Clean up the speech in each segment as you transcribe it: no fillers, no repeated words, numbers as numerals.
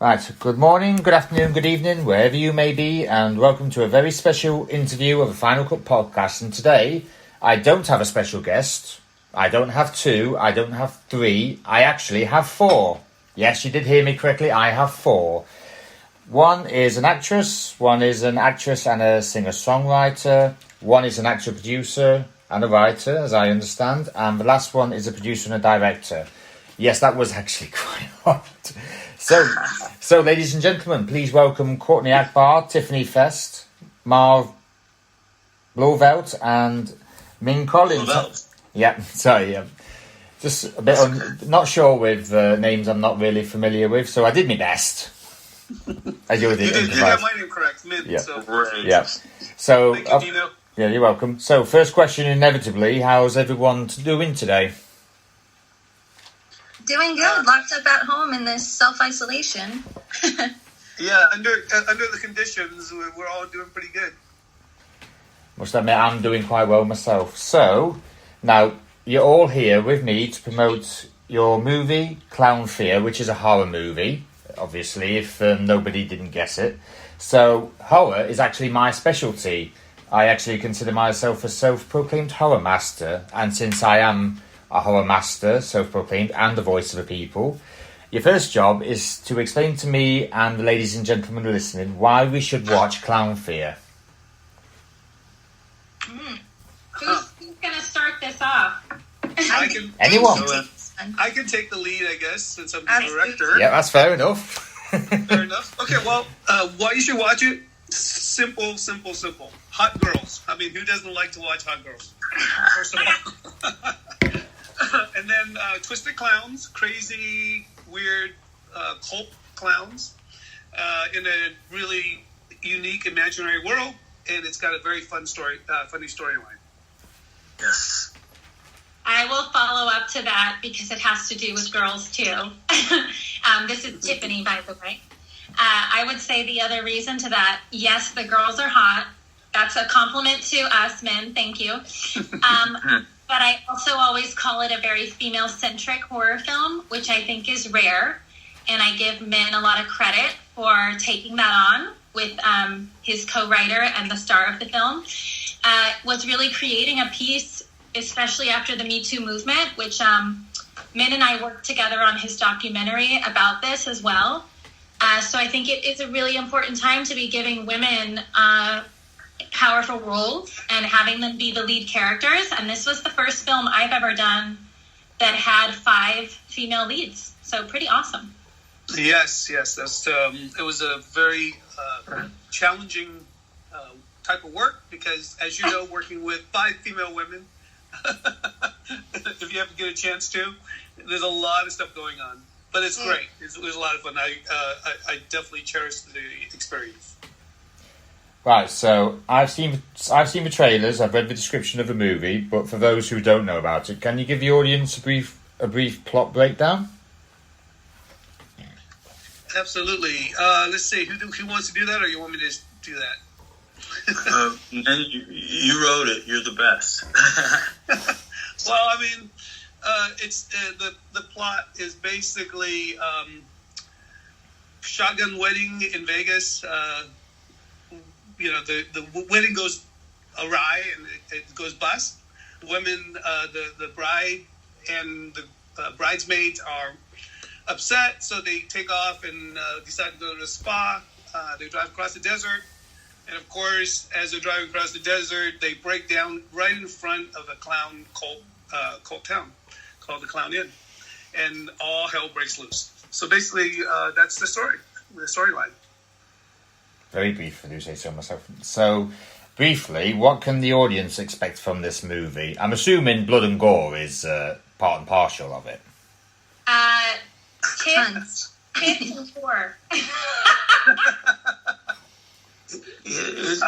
Right, good morning, good afternoon, good evening, wherever you may be, and welcome to a very special interview of the Final Cut podcast. And today, I don't have a special guest. I don't have two, I don't have three, I actually have four. Yes, you did hear me correctly, I have four. One is an actress and a singer-songwriter. One is an actor-producer and a writer, as I understand. And the last one is a producer and a director. Yes, that was actually quite hard. So, ladies and gentlemen, please welcome Courtney Akbar, Tiffani Fest, Marv Blowvelt, and Ming Collins. Just a bit not sure with names I'm not really familiar with, so I did my best. As you did have my name correct, Min. Yeah. So. Yeah. So, thank you, Dino. Yeah, you're welcome. So, first question, inevitably, how's everyone doing today? Doing good. Locked up at home in this self-isolation. Yeah, under the conditions, we're all doing pretty good. Must admit, I'm doing quite well myself. So, now, you're all here with me to promote your movie, Clown Fear, which is a horror movie, obviously, if nobody didn't guess it. So, horror is actually my specialty. I actually consider myself a self-proclaimed horror master, and since I am a horror master, self-proclaimed, and the voice of the people, your first job is to explain to me and the ladies and gentlemen listening why we should watch Clown Fear. Who's going to start this off? Anyone. I can take the lead, I guess, since I'm the director. Yeah, that's fair enough. Fair enough. Okay, well, why you should watch it? Simple. Hot girls. I mean, who doesn't like to watch hot girls? First of all. And then twisted clowns, crazy, weird cult clowns in a really unique imaginary world, and it's got a very funny storyline. Yes. I will follow up to that because it has to do with girls too. This is Tiffani, by the way. I would say the other reason to that, yes, the girls are hot. That's a compliment to us men. Thank you. But I also always call it a very female-centric horror film, which I think is rare. And I give Min a lot of credit for taking that on with his co-writer and the star of the film. Was really creating a piece, especially after the Me Too movement, which Min and I worked together on his documentary about this as well. So I think it is a really important time to be giving women powerful roles and having them be the lead characters. And this was the first film I've ever done that had 5 female leads. So pretty awesome. Yes. That's it was a very challenging type of work because, as you know, working with 5 female women, if you ever get a chance to, there's a lot of stuff going on. But it's great. It was a lot of fun. I definitely cherish the experience. Right, so I've seen the trailers, I've read the description of the movie, but for those who don't know about it, can you give the audience a brief plot breakdown? Absolutely. Let's see, who wants to do that, or you want me to just do that? Man, you wrote it. You're the best. Well, I mean, it's the plot is basically shotgun wedding in Vegas. The wedding goes awry and it goes bust. Women, the bride and the bridesmaids are upset, so they take off and decide to go to the spa. They drive across the desert, and of course, as they're driving across the desert, they break down right in front of a clown cult town called the Clown Inn, and all hell breaks loose. So basically, that's the storyline. Very brief, if I do say so myself. So, briefly, what can the audience expect from this movie? I'm assuming blood and gore is part and parcel of it. Kids and gore. I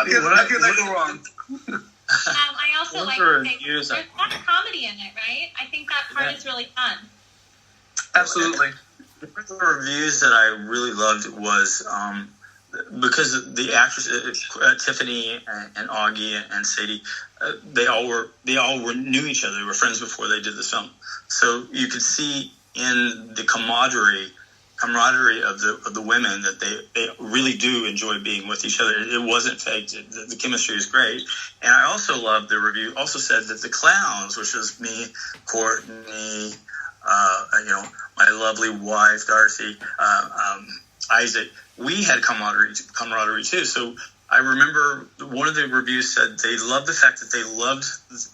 can't go wrong. I also like to say there's a lot of comedy in it, right? I think that part is really fun. Absolutely. The reviews that I really loved was because the actresses Tiffani and Augie and Sadie, they all knew each other. They were friends before they did this film, so you could see in the camaraderie camaraderie of the women, that they really do enjoy being with each other. It wasn't faked. The chemistry is great. And I also love the review also said that the clowns, which was me, Courtney, my lovely wife, Darcy, Isaac, we had camaraderie too. So I remember one of the reviews said they loved the fact that they loved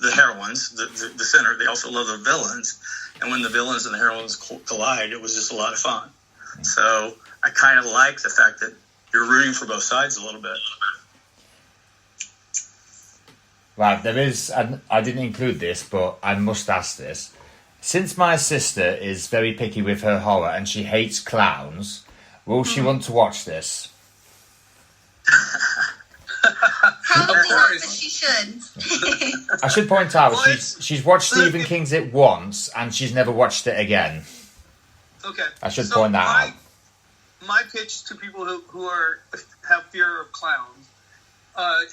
the heroines, the center. They also loved the villains. And when the villains and the heroines collide, it was just a lot of fun. So I kind of like the fact that you're rooting for both sides a little bit. Right, there is, and I didn't include this, but I must ask this. Since my sister is very picky with her horror and she hates clowns, will she want to watch this? Probably not, but she should. I should point out, she's watched Stephen King's It once and she's never watched it again. Okay. I should point that out. My pitch to people who have fear of clowns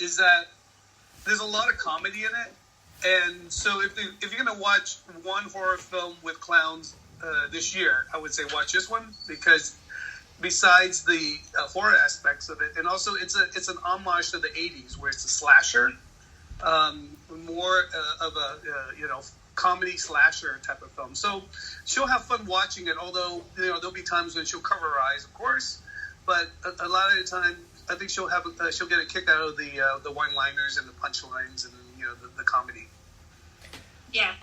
is that there's a lot of comedy in it. And so if you're going to watch one horror film with clowns this year, I would say watch this one, because besides the horror aspects of it, and also it's an homage to the 80s where it's a slasher, more of a comedy slasher type of film. So she'll have fun watching it, although there'll be times when she'll cover her eyes, of course, but a lot of the time I think she'll get a kick out of the one-liners and the punchlines and the comedy. Yeah.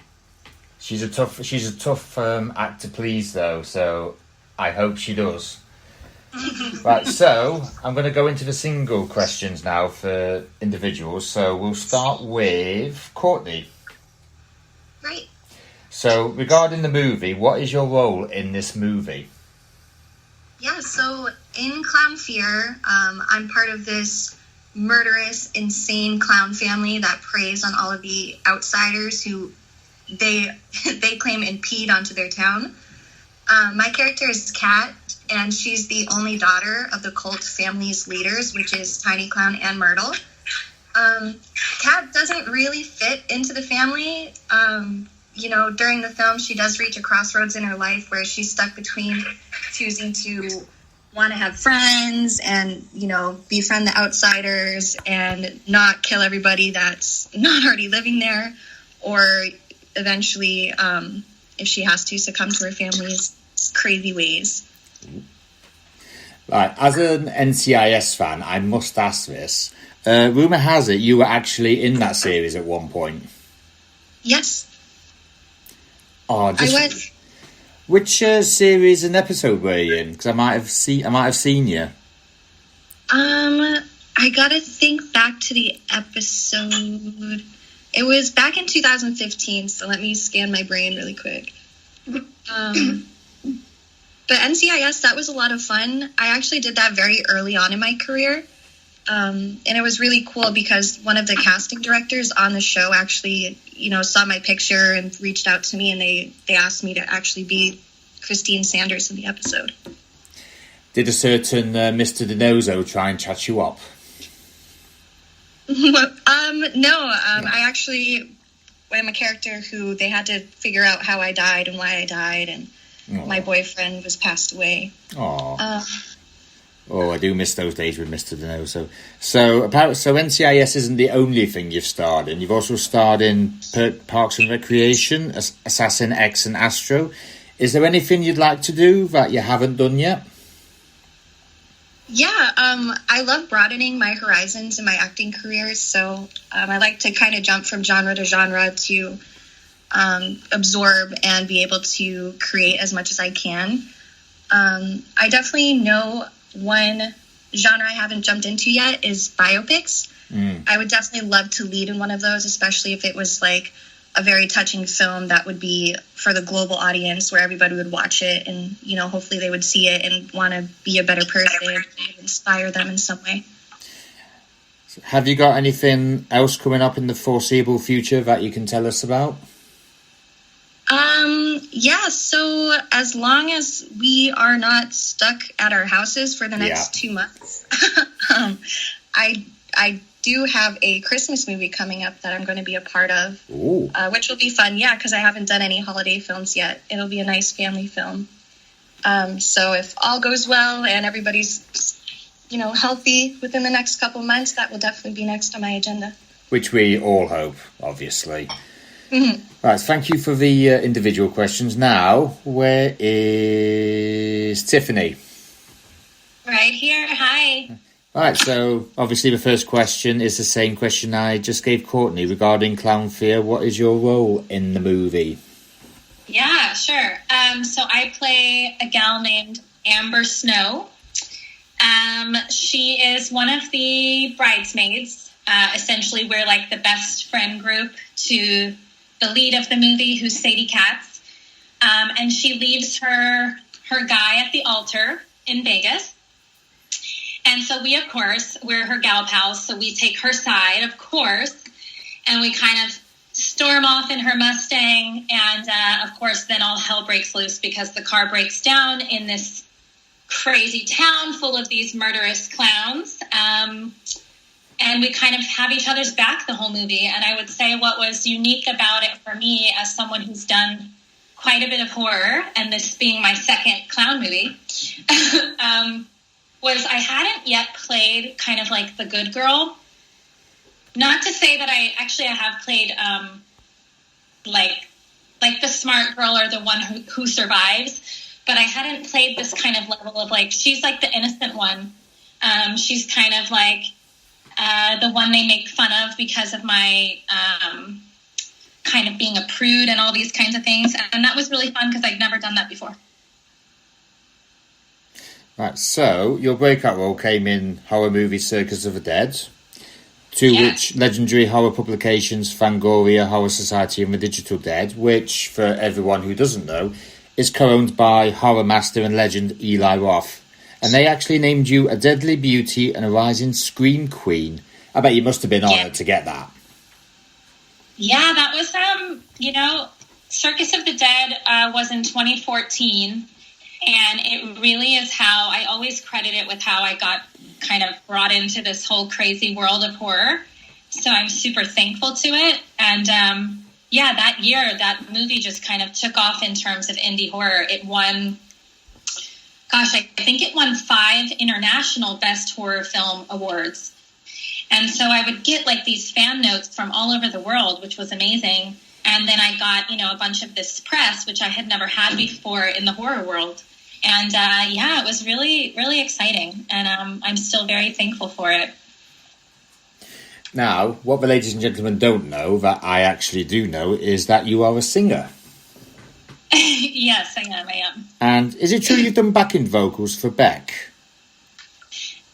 She's a tough act to please, though, so I hope she does. Right, so I'm going to go into the single questions now for individuals. So we'll start with Courtney. Right. So regarding the movie, what is your role in this movie? Yeah, so in Clown Fear, I'm part of this murderous, insane clown family that preys on all of the outsiders who they claim impede onto their town. My character is Kat, and she's the only daughter of the cult family's leaders, which is Tiny Clown and Myrtle. Kat doesn't really fit into the family. During the film, she does reach a crossroads in her life where she's stuck between choosing to want to have friends and, befriend the outsiders and not kill everybody that's not already living there, or eventually, if she has to, succumb to her family's crazy ways. Right, as an NCIS fan, I must ask this. Rumour has it you were actually in that series at one point. Yes. Oh, I was. Which series and episode were you in? Because I might have seen you. I gotta think back to the episode. It was back in 2015, so let me scan my brain really quick. But NCIS, that was a lot of fun. I actually did that very early on in my career. And it was really cool because one of the casting directors on the show actually, saw my picture and reached out to me, and they asked me to actually be Christine Sanders in the episode. Did a certain Mr. DiNozzo try and chat you up? No. I actually am a character who they had to figure out how I died and why I died, and my boyfriend was passed away. I do miss those days with Mr. DiNozzo. So NCIS isn't the only thing you've starred in. You've also starred in Parks and Recreation, Assassin X and Astro. Is there anything you'd like to do that you haven't done yet? Yeah, I love broadening my horizons in my acting career, so I like to kind of jump from genre to genre to absorb and be able to create as much as I can. I definitely know one genre I haven't jumped into yet is biopics. I would definitely love to lead in one of those, especially if it was like a very touching film that would be for the global audience where everybody would watch it and, hopefully they would see it and want to be a better person, inspire them in some way. Have you got anything else coming up in the foreseeable future that you can tell us about? Yeah, so as long as we are not stuck at our houses for the next 2 months, I do have a Christmas movie coming up that I'm going to be a part of, which will be fun, because I haven't done any holiday films yet. It'll be a nice family film. So if all goes well and everybody's, healthy within the next couple months, that will definitely be next on my agenda. Which we all hope, obviously. Mm-hmm. Right, thank you for the individual questions. Now, where is Tiffani? Right here. Hi. Right, so obviously the first question is the same question I just gave Courtney regarding Clown Fear. What is your role in the movie? Yeah, sure. So I play a gal named Amber Snow. She is one of the bridesmaids. Essentially, we're like the best friend group to the lead of the movie, who's Sadie Katz. And she leaves her guy at the altar in Vegas. And so we, of course, we're her gal pals, so we take her side, of course, and we kind of storm off in her Mustang, and of course then all hell breaks loose because the car breaks down in this crazy town full of these murderous clowns, and we kind of have each other's back the whole movie. And I would say what was unique about it for me, as someone who's done quite a bit of horror, and this being my second clown movie, was I hadn't yet played kind of like the good girl. Not to say that I have played like the smart girl or the one who survives, but I hadn't played this kind of level of like, she's like the innocent one. She's kind of like the one they make fun of because of my kind of being a prude and all these kinds of things. And that was really fun because I'd never done that before. Right, so your breakout role came in horror movie Circus of the Dead, to which legendary horror publications Fangoria, Horror Society and The Digital Dead, which, for everyone who doesn't know, is co-owned by horror master and legend Eli Roth. And they actually named you a deadly beauty and a rising scream queen. I bet you must have been honoured to get that. Yeah, that was, Circus of the Dead was in 2014. And it really is how I always credit it with how I got kind of brought into this whole crazy world of horror. So I'm super thankful to it. And that year, that movie just kind of took off in terms of indie horror. It won, I think it won 5 international Best Horror Film Awards. And so I would get like these fan notes from all over the world, which was amazing. And then I got, a bunch of this press, which I had never had before in the horror world. And, it was really, really exciting. And I'm still very thankful for it. Now, what the ladies and gentlemen don't know, that I actually do know, is that you are a singer. Yes, I am. And is it true you've done backing vocals for Beck?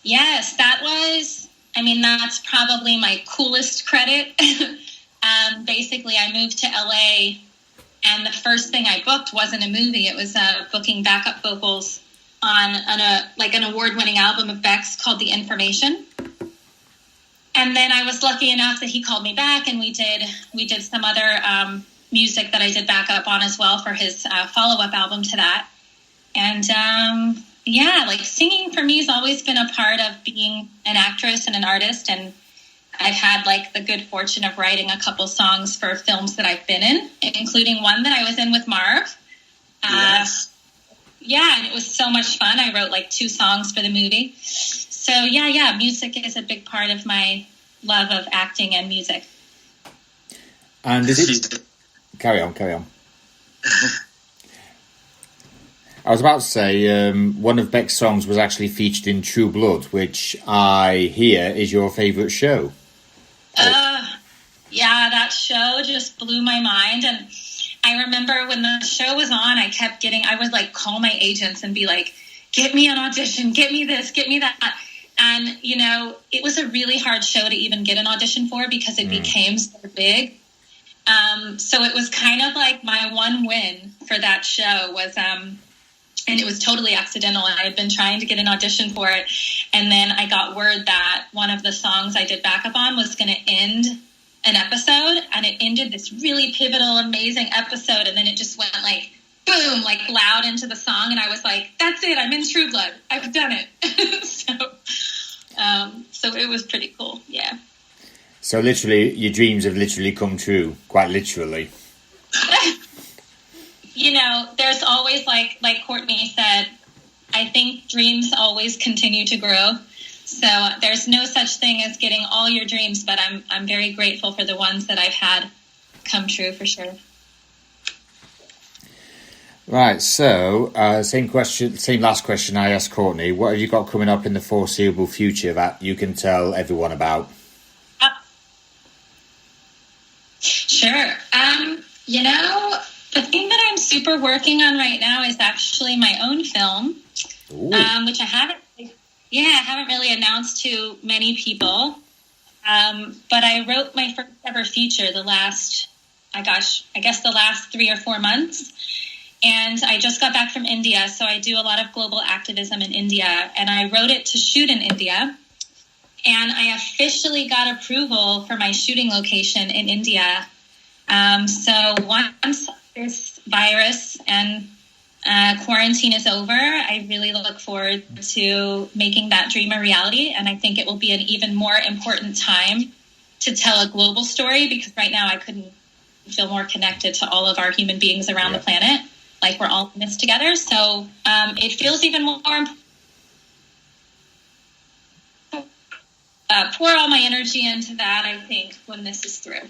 Yes, that's probably my coolest credit. Basically, I moved to LA, and the first thing I booked wasn't a movie. It was booking backup vocals on an award-winning album of Beck's called The Information. And then I was lucky enough that he called me back, and we did some other music that I did backup on as well for his follow-up album to that. And singing for me has always been a part of being an actress and an artist, and I've had the good fortune of writing a couple songs for films that I've been in, including one that I was in with Marv. Yes. And it was so much fun. I wrote 2 songs for the movie. So music is a big part of my love of acting and music. And is it... Carry on. I was about to say, one of Beck's songs was actually featured in True Blood, which I hear is your favourite show. That show just blew my mind. And I remember when the show was on, I would call my agents and be like, get me an audition, get me this, get me that. And, it was a really hard show to even get an audition for because it became so big. So it was kind of like my one win for that show was, and it was totally accidental. I had been trying to get an audition for it. And then I got word that one of the songs I did backup on was going to end an episode. And it ended this really pivotal, amazing episode. And then it just went boom, loud into the song. And I was like, that's it. I'm in True Blood. I've done it. So it was pretty cool. Yeah. So literally, your dreams have literally come true, quite literally. there's always, like Courtney said, I think dreams always continue to grow. So there's no such thing as getting all your dreams, but I'm very grateful for the ones that I've had come true for sure. Right, so same last question I asked Courtney. What have you got coming up in the foreseeable future that you can tell everyone about? Sure. The thing that I'm super working on right now is actually my own film, which I haven't really announced to many people. But I wrote my first ever feature the last 3 or 4 months. And I just got back from India, so I do a lot of global activism in India. And I wrote it to shoot in India. And I officially got approval for my shooting location in India. So once this virus and quarantine is over, I really look forward to making that dream a reality. And I think it will be an even more important time to tell a global story, because right now I couldn't feel more connected to all of our human beings around the planet. Like we're all in this together. So it feels even more important. Pour all my energy into that, I think, when this is through.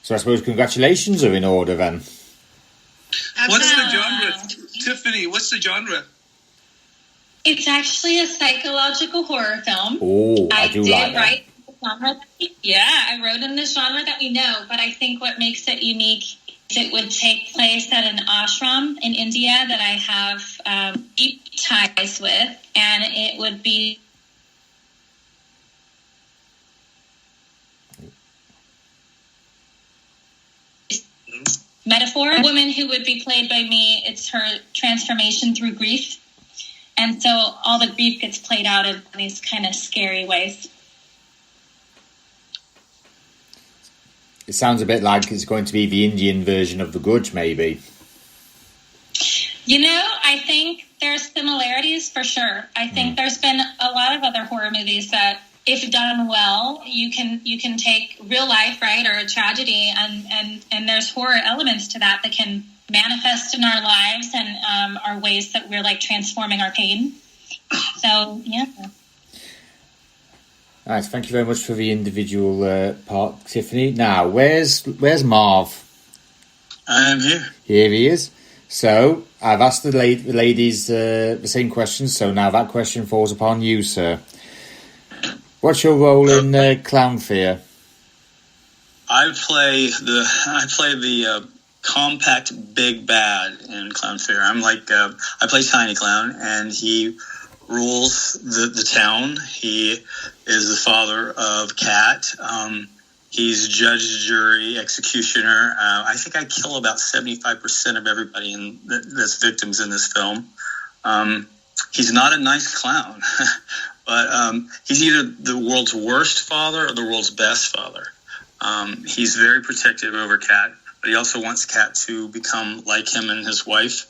So I suppose congratulations are in order then. What's the genre? Tiffani, what's the genre? It's actually a psychological horror film. Oh, I do like that. I wrote in the genre that we know, but I think what makes it unique is it would take place at an ashram in India that I have deep ties with, and it would be metaphor. A woman who would be played by me, it's her transformation through grief. And so all the grief gets played out in these kind of scary ways. It sounds a bit like it's going to be the Indian version of The Grudge, maybe. I think there's similarities for sure. I think there's been a lot of other horror movies that, if done well, you can take real life, right, or a tragedy, and there's horror elements to that can manifest in our lives and are ways that we're like transforming our pain. So yeah. All right, thank you very much for the individual part, Tiffani. Now, where's Marv? I am here. Here he is. So I've asked the ladies the same question. So now that question falls upon you, sir. What's your role in Clown Fear? I play the compact big bad in Clown Fear. I'm like I play Tiny Clown, and he rules the town. He is the father of Cat. He's judge, jury, executioner. I think I kill about 75% of everybody that's victims in this film. He's not a nice clown, but he's either the world's worst father or the world's best father. He's very protective over Cat, but he also wants Cat to become like him and his wife,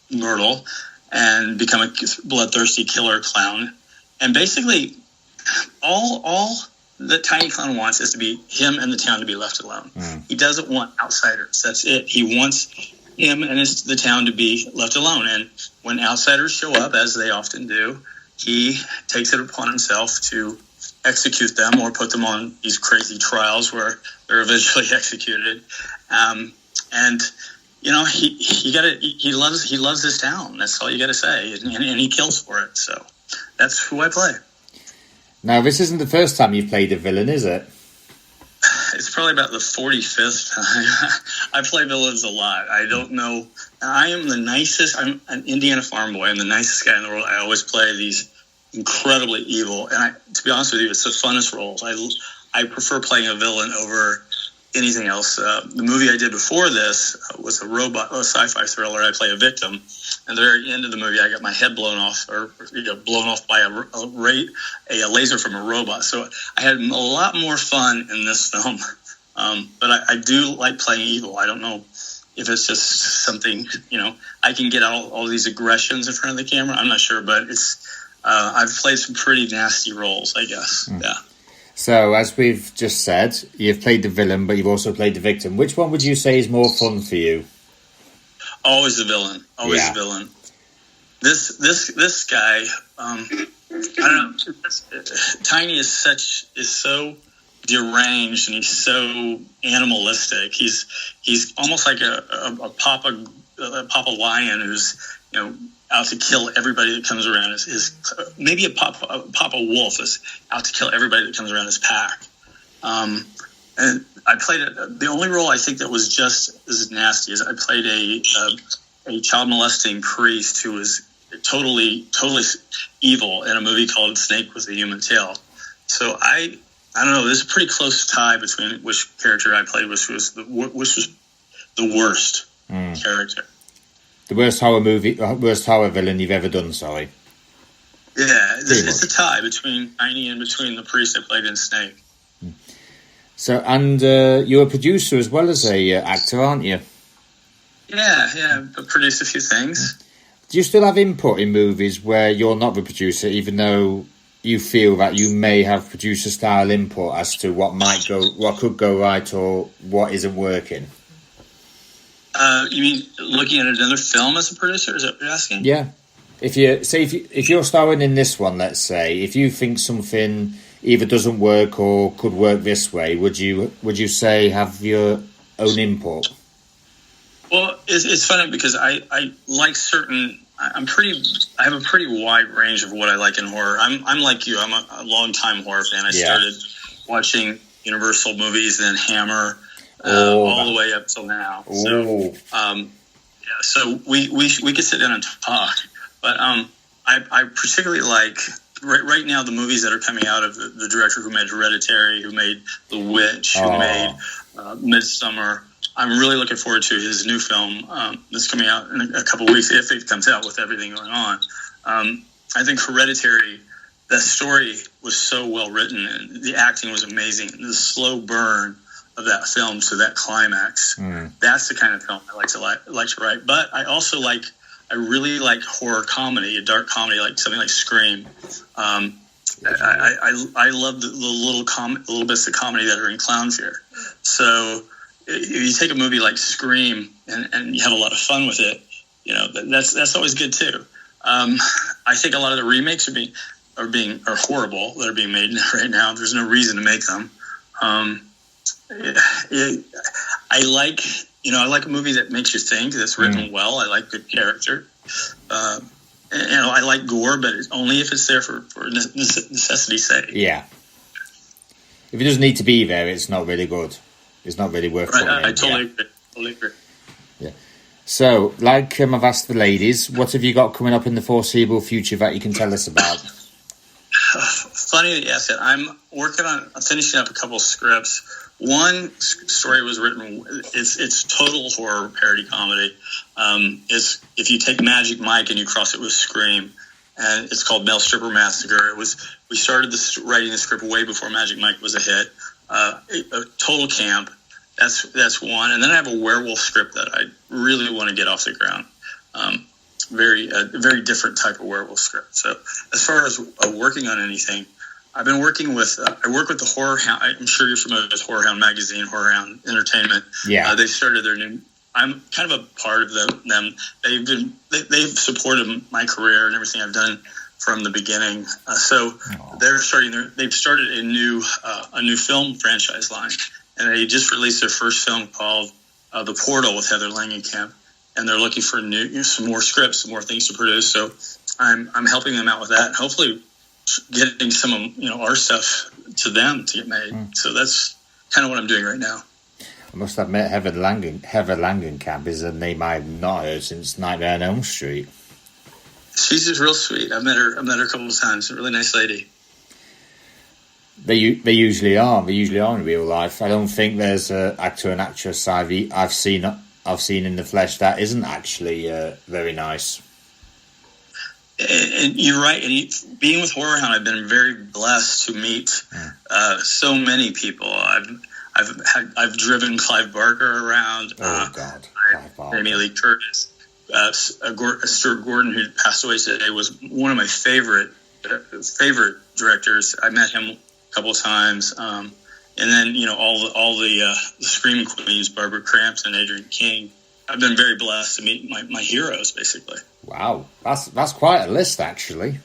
Myrtle, and become a bloodthirsty killer clown. And basically, all that Tiny Clown wants is to be him and the town to be left alone. He doesn't want outsiders. That's it. He wants him and the town to be left alone. And when outsiders show up, as they often do, he takes it upon himself to execute them or put them on these crazy trials where they're eventually executed. And he loves his town. That's all you got to say, and he kills for it. So that's who I play. Now, this isn't the first time you've played a villain, is it? It's probably about the 45th time. I play villains a lot. I don't know. I am the nicest. I'm an Indiana farm boy. I'm the nicest guy in the world. I always play these incredibly evil. And to be honest with you, it's the funnest roles. I prefer playing a villain over anything else. The movie I did before this was a sci-fi thriller. I play a victim. And at the very end of the movie, I got my head blown off by a laser from a robot. So I had a lot more fun in this film. But I do like playing evil. I don't know if it's just something, I can get all these aggressions in front of the camera. I'm not sure, but I've played some pretty nasty roles, I guess. Yeah. So, as we've just said, you've played the villain, but you've also played the victim. Which one would you say is more fun for you? Always the villain. Always the villain. This guy, I don't know. Tiny is so deranged, and he's so animalistic. He's almost like a papa lion who's out to kill everybody that comes around. Maybe a papa wolf is out to kill everybody that comes around his pack. And I played the only role I think that was just as nasty is I played a child molesting priest who was totally evil in a movie called Snake with a Human Tail. So I don't know. There's a pretty close tie between which character I played, which was the worst character. The worst horror villain you've ever done. Sorry. Yeah, it's a tie between Tiny and between the priest I played in Snake. So, and you're a producer as well as a actor, aren't you? Yeah, I produced a few things. Do you still have input in movies where you're not the producer, even though you feel that you may have producer-style input as to what could go right or what isn't working? You mean looking at another film as a producer? Is that what you're asking? Yeah. If you're starring in this one, let's say, if you think something either doesn't work or could work this way, would you say have your own input? Well, it's funny because I like certain. I have a pretty wide range of what I like in horror. I'm like you. I'm a long-time horror fan. I started watching Universal movies, then Hammer, all the way up till now. So, so we could sit down and talk. But I particularly like right now the movies that are coming out of the director who made Hereditary, who made The Witch, who made Midsommar. I'm really looking forward to his new film that's coming out in a couple of weeks, if it comes out with everything going on. I think Hereditary, that story was so well written, and the acting was amazing. And the slow burn of that film to that climax, that's the kind of film I like to write. But I also I really like horror comedy, a dark comedy, like something like Scream. I love the little bits of comedy that are in Clown Fear. So if you take a movie like Scream and you have a lot of fun with it, that's always good too. I think a lot of the remakes are horrible that are being made right now. There's no reason to make them. I like a movie that makes you think, that's written well. I like good character. I like gore, but it's only if it's there for necessity's sake. Yeah. If it doesn't need to be there, it's not really good. It's not really worth putting in. I totally agree. Yeah. So, like I've asked the ladies, what have you got coming up in the foreseeable future that you can tell us about? Funny that you asked that. I'm finishing up a couple of scripts. One story was written. It's total horror parody comedy. If you take Magic Mike and you cross it with Scream, and it's called Male Stripper Massacre. We started writing the script way before Magic Mike was a hit. A total camp. That's one, and then I have a werewolf script that I really want to get off the ground. A very different type of werewolf script. So as far as working on anything, I've been working with. I work with the Horror Hound. I'm sure you're familiar with Horror Hound magazine, Horror Hound Entertainment. Yeah, they started their new. I'm kind of a part of them. They've supported my career and everything I've done from the beginning. They've started a new film franchise line, and they just released their first film called The Portal with Heather Langenkamp, and they're looking for some more scripts, some more things to produce. So I'm helping them out with that, and hopefully getting some of our stuff to them to get made. So that's kind of what I'm doing right now. I must admit, Heather Langenkamp is a name I've not heard since Nightmare on Elm Street. She's just real sweet. I've met her a couple of times. A really nice lady. They usually are. They usually are in real life. I don't think there's an actor and actress I've seen in the flesh that isn't actually very nice. And you're right. And being with Horror Hound, I've been very blessed to meet so many people. I've driven Clive Barker around. Oh God, Clive Barker. Jamie Lee Curtis. Stuart Gordon, who passed away today, was one of my favorite directors. I met him a couple of times, and then all the screaming queens, Barbara Crampton, Adrienne King, I've been very blessed to meet my heroes, basically. Wow, that's quite a list, actually.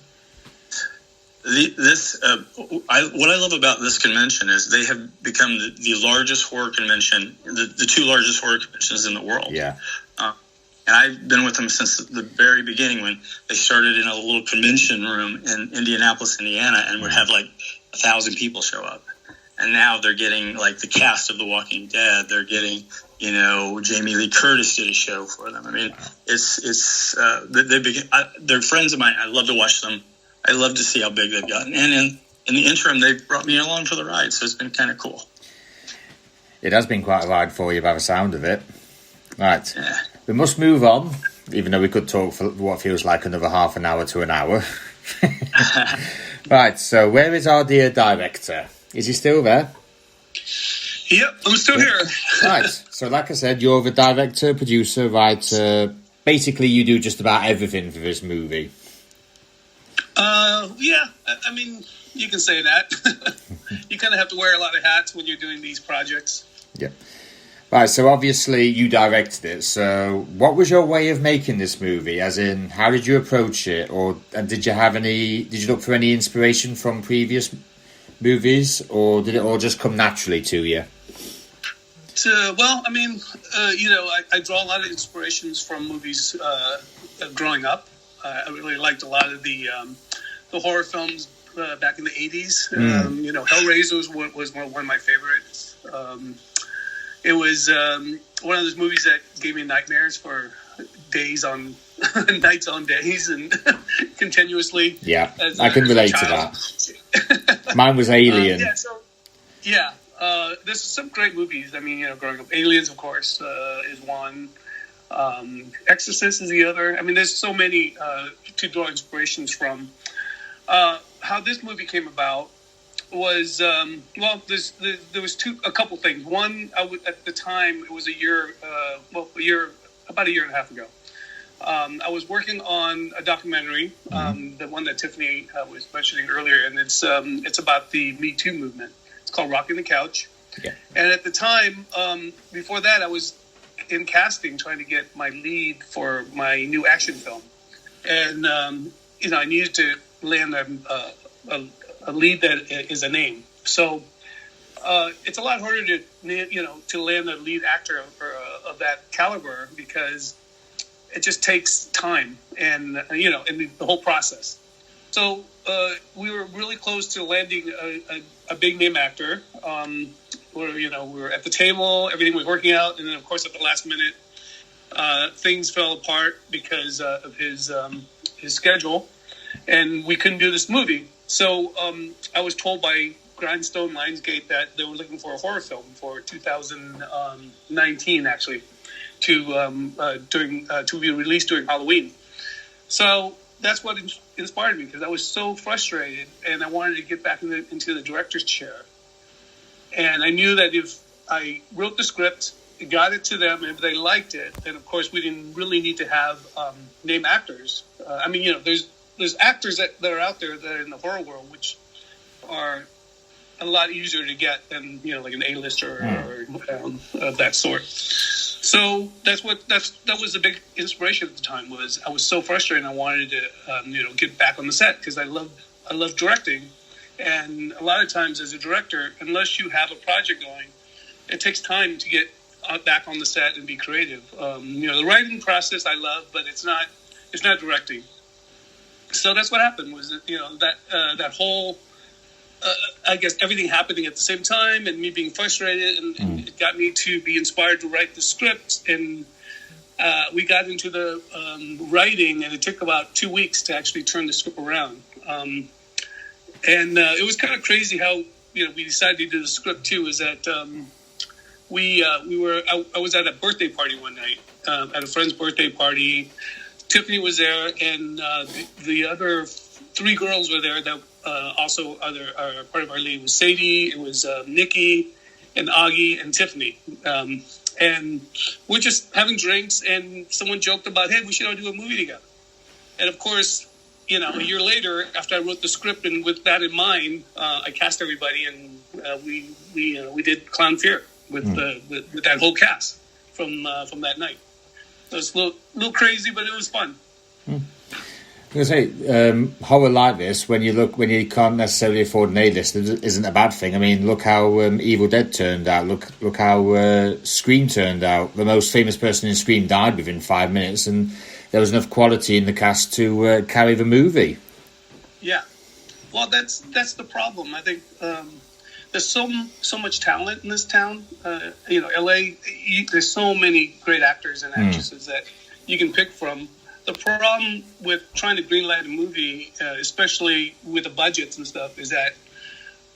What I love about this convention is they have become the largest horror convention, the two largest horror conventions in the world. Yeah. And I've been with them since the very beginning when they started in a little convention room in Indianapolis, Indiana, and would have like 1,000 people show up. And now they're getting like the cast of The Walking Dead. They're getting, Jamie Lee Curtis did a show for them. I mean, they're friends of mine. I love to watch them. I love to see how big they've gotten. And in the interim, they've brought me along for the ride, so it's been kind of cool. It has been quite a ride for you by the sound of it. Right. Yeah. We must move on, even though we could talk for what feels like another half an hour to an hour. Right, so where is our dear director? Is he still there? Yep, I'm still here. Right, so like I said, you're the director, producer, writer. Basically, you do just about everything for this movie. Yeah, I mean, you can say that. You kind of have to wear a lot of hats when you're doing these projects. Yeah. Right, so obviously you directed it. So what was your way of making this movie? As in, how did you approach it? And did you look for any inspiration from previous movies? Or did it all just come naturally to you? Well, I mean, I draw a lot of inspirations from movies growing up. I really liked a lot of the horror films back in the 80s. Hellraiser was one of my favorites. It was one of those movies that gave me nightmares for days on nights on days and continuously. Yeah, I can relate to that. Mine was Alien. There's some great movies. I mean, growing up, Aliens, of course, is one. Exorcist is the other. I mean, there's so many to draw inspirations from. How this movie came about was there was a couple things. One, at the time, it was about a year and a half ago. I was working on a documentary, the one that Tiffani was mentioning earlier, and it's about the Me Too movement. It's called Rocking the Couch. Yeah. And at the time, before that, I was in casting trying to get my lead for my new action film, and I needed to land a lead that is a name. So it's a lot harder to land a lead actor of that caliber because it just takes time and the whole process. So we were really close to landing a big name actor. We were at the table, everything was working out, and then of course at the last minute things fell apart because of his schedule, and we couldn't do this movie. So I was told by Grindstone Lionsgate that they were looking for a horror film for 2019, actually, to be released during Halloween. So that's what inspired me, because I was so frustrated and I wanted to get back into the director's chair. And I knew that if I wrote the script, got it to them, and if they liked it, then of course we didn't really need to have name actors. There's actors that are out there that are in the horror world, which are a lot easier to get than like an A-lister or of that sort. So that was a big inspiration at the time. Was I was so frustrated. I wanted to get back on the set because I love directing, and a lot of times as a director, unless you have a project going, it takes time to get back on the set and be creative. The writing process I love, but it's not directing. So that's what happened. Was that whole I guess everything happening at the same time, and me being frustrated, and it got me to be inspired to write the script. And we got into the writing, and it took about 2 weeks to actually turn the script around. And it was kind of crazy how we decided to do the script too. Is that I was at a birthday party one night, at a friend's birthday party. Tiffani was there, and the other 3 girls were there that also are part of our lead. It was Sadie, it was Nikki, and Augie, and Tiffani. And we're just having drinks, and someone joked about, hey, we should all do a movie together. And of course, a year later, after I wrote the script, and with that in mind, I cast everybody, and we did Clown Fear with that whole cast from that night. It was a little crazy, but it was fun. I was going to say, horror like this, when you can't necessarily afford an A-list, isn't a bad thing. I mean, look how Evil Dead turned out. Look how Scream turned out. The most famous person in Scream died within 5 minutes, and there was enough quality in the cast to carry the movie. Yeah. Well, that's the problem. I think there's so much talent in this town. LA, there's so many great actors and actresses that you can pick from. The problem with trying to greenlight a movie, especially with the budgets and stuff, is that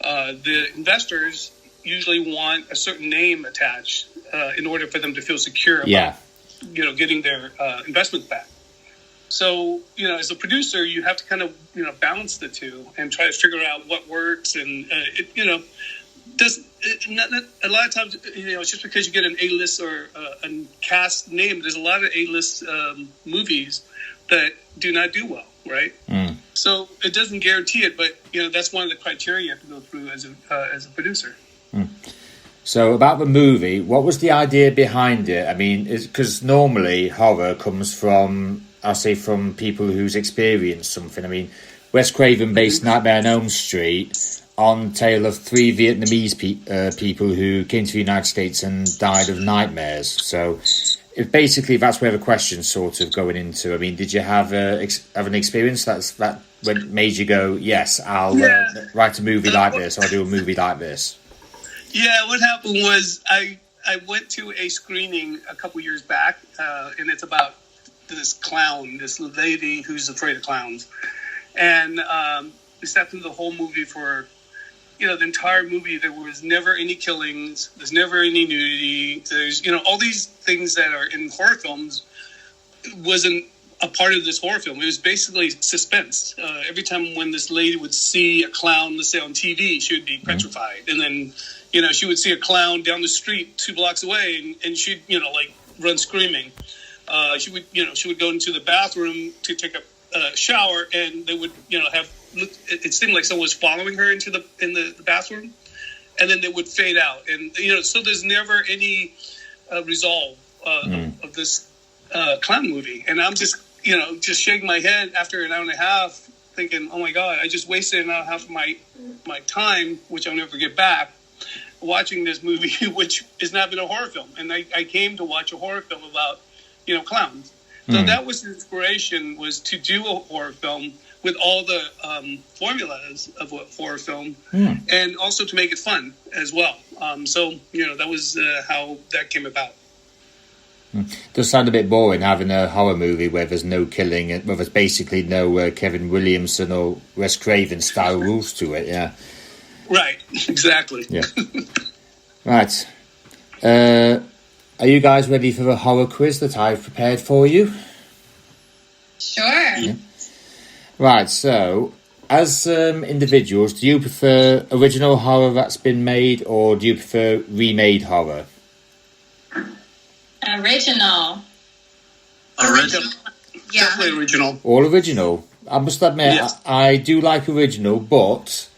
the investors usually want a certain name attached in order for them to feel secure about, getting their investments back. So, as a producer, you have to kind of, balance the two and try to figure out what works. And, a lot of times, just because you get an A-list or a cast name, there's a lot of A-list movies that do not do well, right? So it doesn't guarantee it, but, that's one of the criteria you have to go through as a producer. So about the movie, what was the idea behind it? I mean, because normally horror comes from, I'll say, from people who's experienced something. I mean, Wes Craven based Nightmare on Elm Street on tale of 3 Vietnamese people who came to the United States and died of nightmares. So basically that's where the question's sort of going into. I mean, did you have an experience that made you go, yes, I'll write a movie like this, or do a movie like this? Yeah, what happened was I went to a screening a couple years back, and it's about this clown, this lady who's afraid of clowns. And we sat through the whole movie for, the entire movie. There was never any killings. There's never any nudity. There's, all these things that are in horror films wasn't a part of this horror film. It was basically suspense. Every time when this lady would see a clown, let's say on TV, she would be petrified. And then, she would see a clown down the street 2 blocks away and she'd, run screaming. She would go into the bathroom to take a shower, and they would, it seemed like someone was following her in the bathroom, and then they would fade out. And, so there's never any resolve of this clown movie. And I'm just shaking my head after an hour and a half thinking, oh my God, I just wasted an hour and a half of my time, which I'll never get back, watching this movie, which has not been a horror film. And I came to watch a horror film about, clowns. So that was the inspiration, was to do a horror film with all the formulas of a horror film, and also to make it fun as well. So, that was how that came about. Does sound a bit boring having a horror movie where there's no killing, where there's basically no Kevin Williamson or Wes Craven style rules to it, yeah. Right, exactly. Yeah. Right. Are you guys ready for the horror quiz that I've prepared for you? Sure. Yeah. Right, so as individuals, do you prefer original horror that's been made, or do you prefer remade horror? Original. Yeah. Definitely original. All original. I must admit, yes. I do like original, but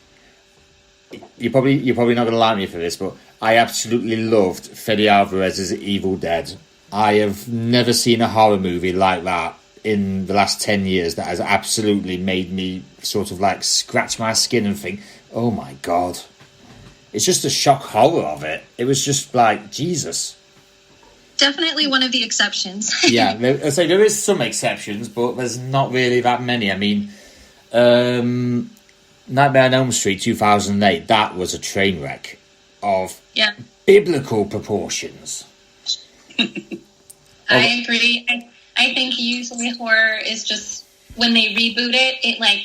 you're probably not going to like me for this, but I absolutely loved Fede Alvarez's Evil Dead. I have never seen a horror movie like that in the last 10 years that has absolutely made me sort of like scratch my skin and think, oh my God. It's just a shock horror of it. It was just like, Jesus. Definitely one of the exceptions. Yeah, I say there is some exceptions, but there's not really that many. I mean, Nightmare on Elm Street 2008, that was a train wreck of biblical proportions. I agree. I think usually horror is just, when they reboot it, it like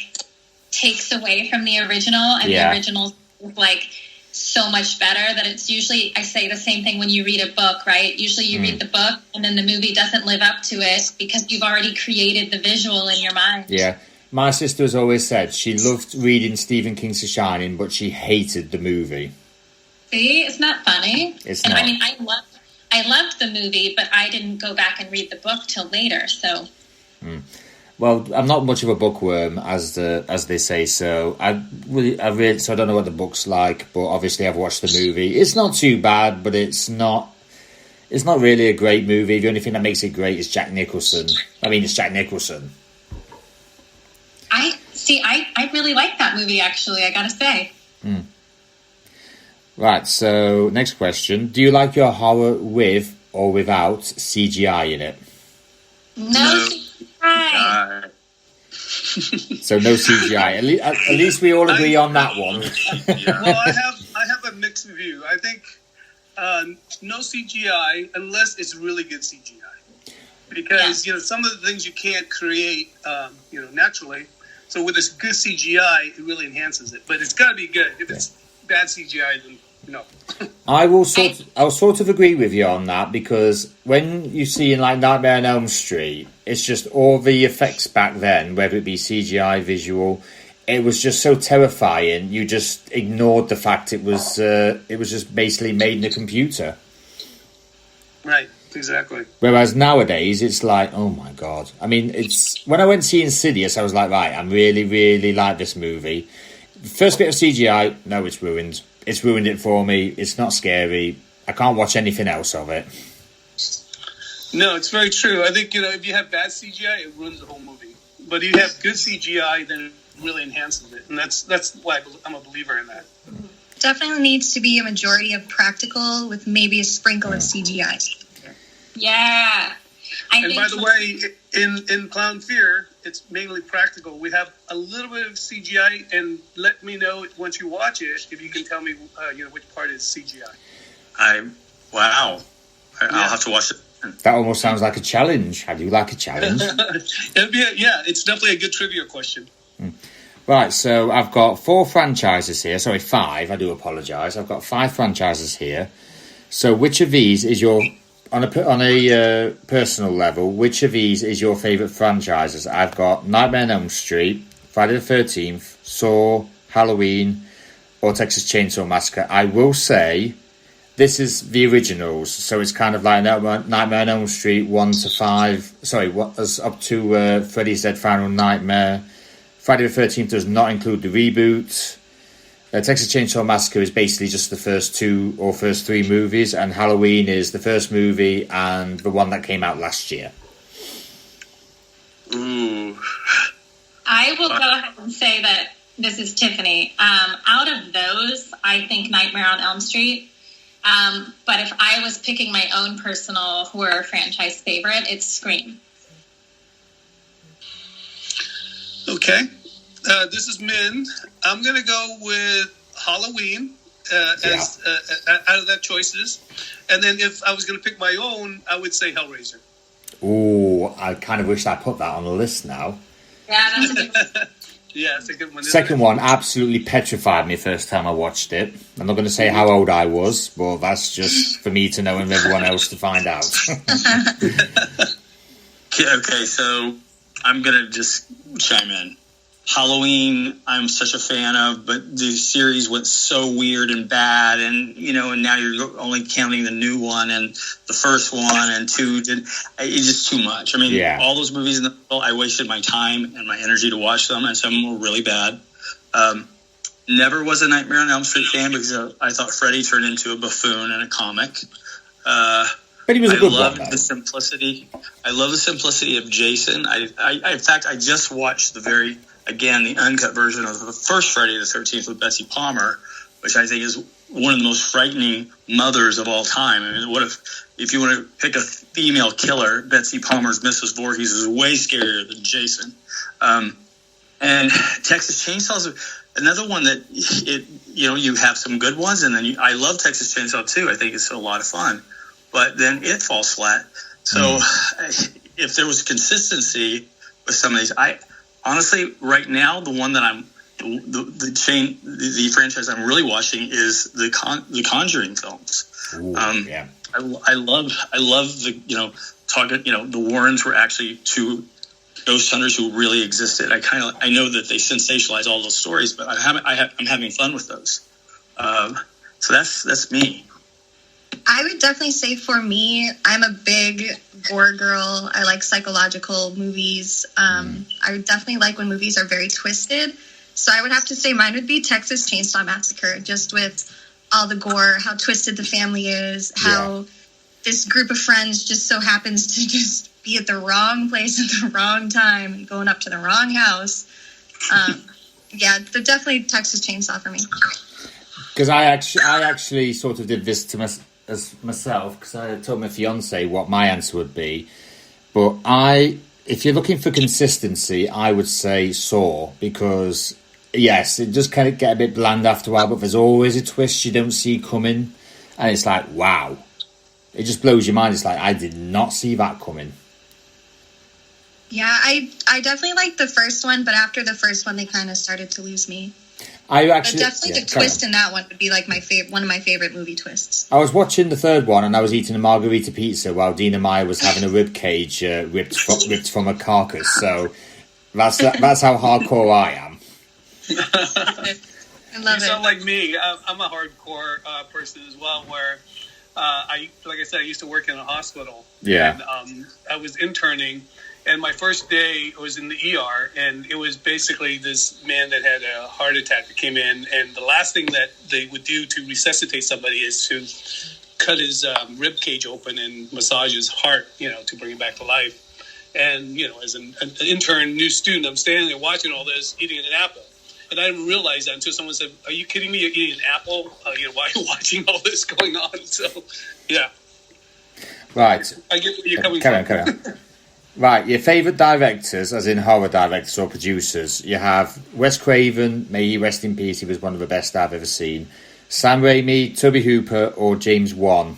takes away from the original, and the original is like so much better that it's usually, I say the same thing when you read a book, right? Usually you read the book and then the movie doesn't live up to it because you've already created the visual in your mind. Yeah. My sister has always said she loved reading Stephen King's The Shining, but she hated the movie. See, it's not funny. It's not. I mean, I loved the movie, but I didn't go back and read the book till later. So, well, I'm not much of a bookworm, as they say. So I don't know what the book's like, but obviously I've watched the movie. It's not too bad, but it's not It's not really a great movie. The only thing that makes it great is Jack Nicholson. I mean, it's Jack Nicholson. I really like that movie, actually, I gotta say. Right, so next question. Do you like your horror with or without CGI in it? No CGI. So no CGI. At least we all agree on that one. Well, I have a mixed view. I think no CGI unless it's really good CGI. Because, some of the things you can't create, naturally. So with this good CGI, it really enhances it. But it's got to be good. If it's bad CGI, then no. I'll sort of agree with you on that, because when you see in like Nightmare on Elm Street, it's just all the effects back then, whether it be CGI, visual, it was just so terrifying. You just ignored the fact it was just basically made in a computer. Right. Exactly. Whereas nowadays, it's like, oh my God. I mean, it's when I went to see Insidious, I was like, right, I really, really like this movie. First bit of CGI, no, it's ruined. It's ruined it for me. It's not scary. I can't watch anything else of it. No, it's very true. I think, if you have bad CGI, it ruins the whole movie. But if you have good CGI, then it really enhances it. And that's why I'm a believer in that. Definitely needs to be a majority of practical with maybe a sprinkle of CGI. Yeah. And by the way, in Clown Fear, it's mainly practical. We have a little bit of CGI, and let me know once you watch it if you can tell me, which part is CGI. Wow. I'll have to watch it. That almost sounds like a challenge. How do you like a challenge? It's definitely a good trivia question. Right, so I've got 4 franchises here. Sorry, 5. I do apologise. I've got 5 franchises here. So which of these is your... On a personal level, which of these is your favourite franchises? I've got Nightmare on Elm Street, Friday the 13th, Saw, Halloween, or Texas Chainsaw Massacre. I will say this is the originals, so it's kind of like Nightmare on Elm Street 1 to 5. Sorry, up to Freddy's Dead Final Nightmare. Friday the 13th does not include the reboot. Texas Chainsaw Massacre is basically just the first 2 or first 3 movies, and Halloween is the first movie and the one that came out last year. Ooh. I will go ahead and say that this is Tiffany. Out of those, I think Nightmare on Elm Street. But if I was picking my own personal horror franchise favorite, it's Scream. Okay. This is Min. I'm going to go with Halloween as out of that choices. And then if I was going to pick my own, I would say Hellraiser. Ooh, I kind of wish I put that on the list now. Yeah, that's a good one. Yeah, it's a good one. Second one absolutely petrified me first time I watched it. I'm not going to say how old I was, but that's just for me to know and everyone else to find out. Okay, so I'm going to just chime in. Halloween, I'm such a fan of, but the series went so weird and bad, and and now you're only counting the new one and the first one and 2. It's just too much. I mean, all those movies in the middle, I wasted my time and my energy to watch them, and some were really bad. Never was a Nightmare on Elm Street fan because I thought Freddy turned into a buffoon in a comic. But he was a good one. I love the simplicity. I love the simplicity of Jason. In fact, I just watched the uncut version of the first Friday the 13th with Betsy Palmer, which I think is one of the most frightening mothers of all time. I mean, if you want to pick a female killer, Betsy Palmer's Mrs. Voorhees is way scarier than Jason. And Texas Chainsaw is another one that you have some good ones, and then I love Texas Chainsaw too. I think it's a lot of fun, but then it falls flat. So if there was consistency with some of these, honestly, right now, the one that the franchise I'm really watching is the Conjuring films. Ooh, I love the Warrens were actually 2 ghost hunters who really existed. I know that they sensationalize all those stories, but I'm having fun with those. So that's me. I would definitely say for me, I'm a big gore girl. I like psychological movies. I would definitely like when movies are very twisted. So I would have to say mine would be Texas Chainsaw Massacre, just with all the gore, how twisted the family is, how this group of friends just so happens to just be at the wrong place at the wrong time and going up to the wrong house. Yeah, they're definitely Texas Chainsaw for me. Because I actually sort of did this to myself, because I told my fiance what my answer would be. But if you're looking for consistency, I would say Saw, because yes, it does kind of get a bit bland after a while, but there's always a twist you don't see coming, and it's like, wow, it just blows your mind. It's like, I did not see that coming. Yeah, I definitely liked the first one, but after the first one, they kind of started to lose me. But definitely the twist in that one would be like one of my favorite movie twists. I was watching the third one, and I was eating a margarita pizza while Dina Meyer was having a rib cage ripped from a carcass. So that's how hardcore I am. I love it. You sound like me. I'm a hardcore person as well. Where like I said, I used to work in a hospital. Yeah. And I was interning. And my first day was in the ER, and it was basically this man that had a heart attack that came in, and the last thing that they would do to resuscitate somebody is to cut his rib cage open and massage his heart, to bring him back to life. And, as an intern, new student, I'm standing there watching all this, eating an apple. And I didn't realize that until someone said, "Are you kidding me? You're eating an apple? Why are you watching all this going on?" So, yeah. Right. I get where you're coming from. Carry on. Right, your favourite directors, as in horror directors or producers. You have Wes Craven, may he rest in peace, he was one of the best I've ever seen. Sam Raimi, Tobe Hooper, or James Wan?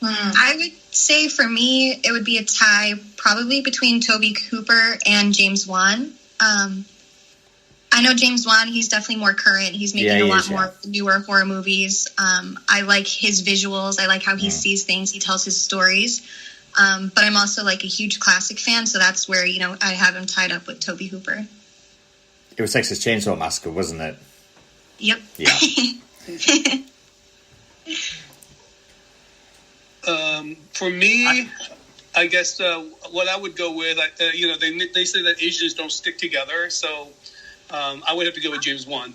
I would say for me, it would be a tie, probably between Tobe Hooper and James Wan. I know James Wan, he's definitely more current. He's making a lot more newer horror movies. I like his visuals. I like how he sees things. He tells his stories. But I'm also like a huge classic fan, so that's where, I have him tied up with Tobe Hooper. It was Texas Chainsaw Massacre, wasn't it? Yep. Yeah. For me, I guess what I would go with, they say that Asians don't stick together, so I would have to go with James Wan.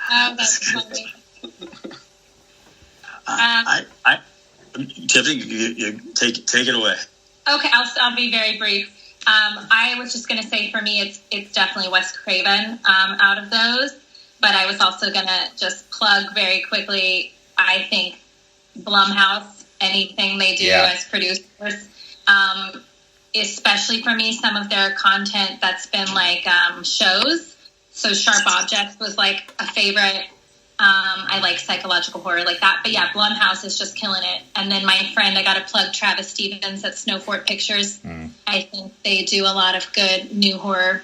Oh, that's funny. Tiffany, you take it away. Okay, I'll be very brief. I was just going to say, for me, it's definitely Wes Craven out of those. But I was also going to just plug very quickly, I think Blumhouse, anything they do as producers, especially for me, some of their content that's been like shows. So Sharp Objects was like a favorite. I like psychological horror like that. But yeah, Blumhouse is just killing it. And then my friend, I got to plug Travis Stevens at Snowfort Pictures. I think they do a lot of good new horror.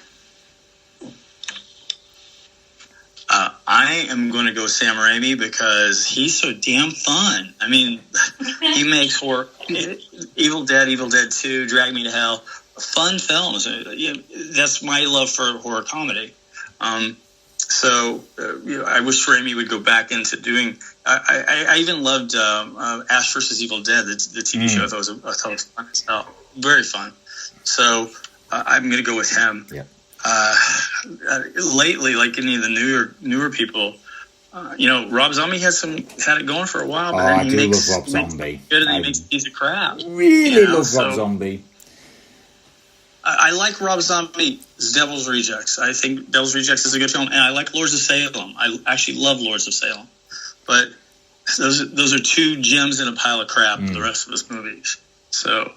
I am going to go Sam Raimi because he's so damn fun. I mean, he makes horror. Evil Dead 2, Drag Me to Hell. Fun films. That's my love for horror comedy. So I wish Raimi would go back into doing. I even loved Ash vs. Evil Dead, the TV show. I thought it was fun as hell. Very fun. So I'm going to go with him. Yeah. Lately, like any of the newer people, Rob Zombie had it going for a while, but then he makes Rob Zombie. Good, and he makes a piece of crap. Really love Rob Zombie. I like Rob Zombie's Devil's Rejects. I think Devil's Rejects is a good film, and I like Lords of Salem. I actually love Lords of Salem, but those are two gems in a pile of crap for the rest of his movies. So,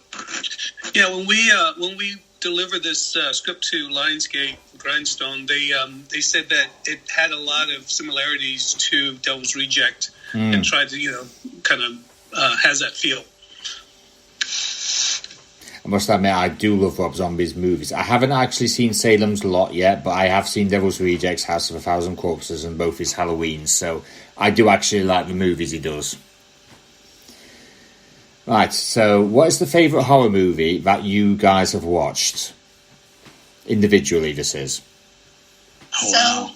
yeah, when we delivered this script to Lionsgate Grindstone, they said that it had a lot of similarities to Devil's Reject and tried to kind of has that feel. I must admit, I do love Rob Zombie's movies. I haven't actually seen Salem's Lot yet, but I have seen Devil's Rejects, House of a Thousand Corpses, and both his Halloweens, so I do actually like the movies he does. Right, so what is the favourite horror movie that you guys have watched? Individually, this is. So,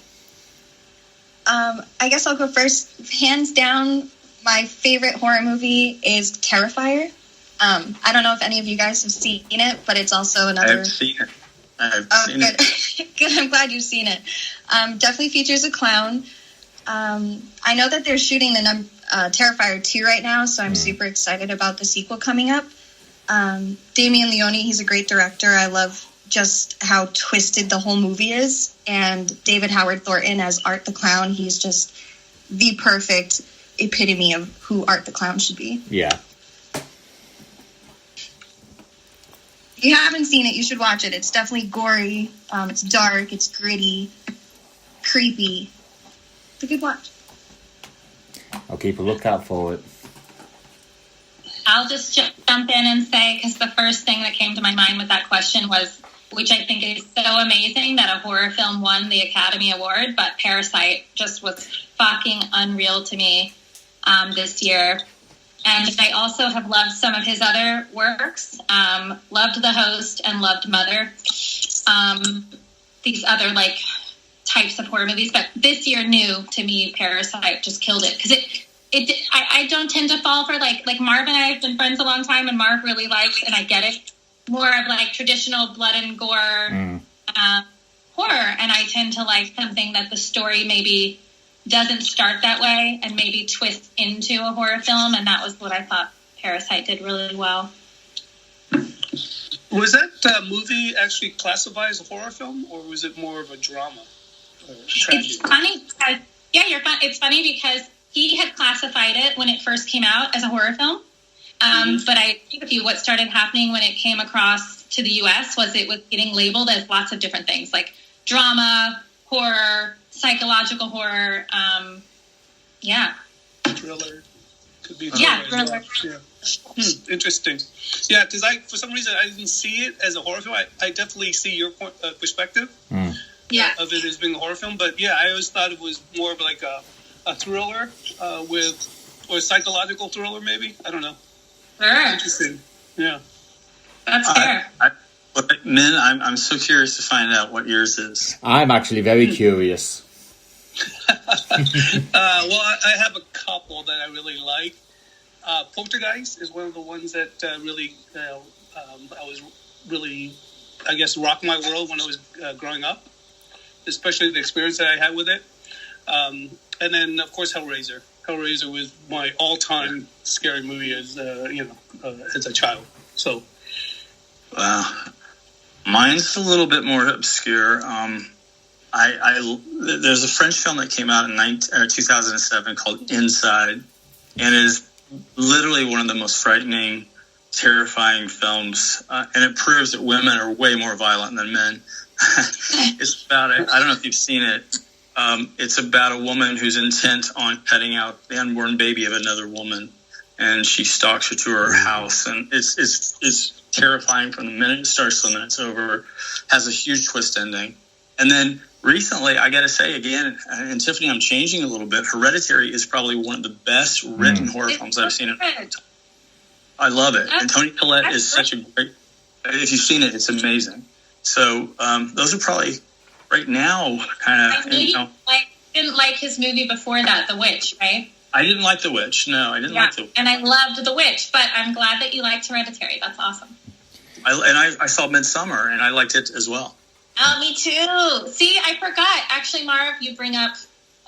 I guess I'll go first. Hands down, my favourite horror movie is Terrifier. I don't know if any of you guys have seen it, but it's also another... I've seen it. I've seen it. Good, I'm glad you've seen it. Definitely features a clown. I know that they're shooting the Terrifier 2 right now, so I'm super excited about the sequel coming up. Damien Leone, he's a great director. I love just how twisted the whole movie is. And David Howard Thornton as Art the Clown, he's just the perfect epitome of who Art the Clown should be. Yeah. If you haven't seen it, you should watch it. It's definitely gory. It's dark. It's gritty. Creepy. It's a good watch. I'll keep a lookout for it. I'll just jump in and say, because the first thing that came to my mind with that question was, which I think is so amazing that a horror film won the Academy Award, but Parasite just was fucking unreal to me this year. And I also have loved some of his other works, loved The Host and loved Mother. These other, like, types of horror movies. But this year, new to me, Parasite just killed it. Because I don't tend to fall for, like Marv and I have been friends a long time, and Marv really likes, and I get it, more of, like, traditional blood and gore horror. And I tend to like something that the story maybe doesn't start that way and maybe twist into a horror film, and that was what I thought Parasite did really well. Was that movie actually classified as a horror film, or was it more of a drama? It's funny because, it's funny because he had classified it when it first came out as a horror film. But I agree with you, what started happening when it came across to the U.S. was it was getting labeled as lots of different things, like drama, horror, psychological horror, Thriller. Could be thriller. Thriller. Yeah. Interesting. Yeah, because for some reason I didn't see it as a horror film. I definitely see your perspective of it as being a horror film, but yeah, I always thought it was more of like a thriller or a psychological thriller, maybe. I don't know. Sure. Interesting. Yeah. That's fair. Min, I'm so curious to find out what yours is. I'm actually very curious. Well, I have a couple that I really like. Poltergeist is one of the ones that really, I was really, I guess, rocked my world when I was growing up, especially the experience that I had with it. And then, of course, Hellraiser. Hellraiser was my all-time scary movie as a child. So, mine's a little bit more obscure. There's a French film that came out in 2007 called Inside, and it is literally one of the most frightening, terrifying films, and it proves that women are way more violent than men. It's about it. I don't know if you've seen it. It's about a woman who's intent on cutting out the unborn baby of another woman, and she stalks her to her house, and it's terrifying from the minute it starts to the minute it's over. Has a huge twist ending. And then recently, I got to say again, and Tiffany, I'm changing a little bit. Hereditary is probably one of the best written horror films I've seen. I love it. And Toni Collette is such a great. If you've seen it, it's amazing. So those are probably right now kind of. Didn't like his movie before that, The Witch, right? I didn't like The Witch. No, I didn't like The Witch. And I loved The Witch, but I'm glad that you liked Hereditary. That's awesome. I saw Midsummer, and I liked it as well. Oh, me too. See, I forgot. Actually, Marv, you bring up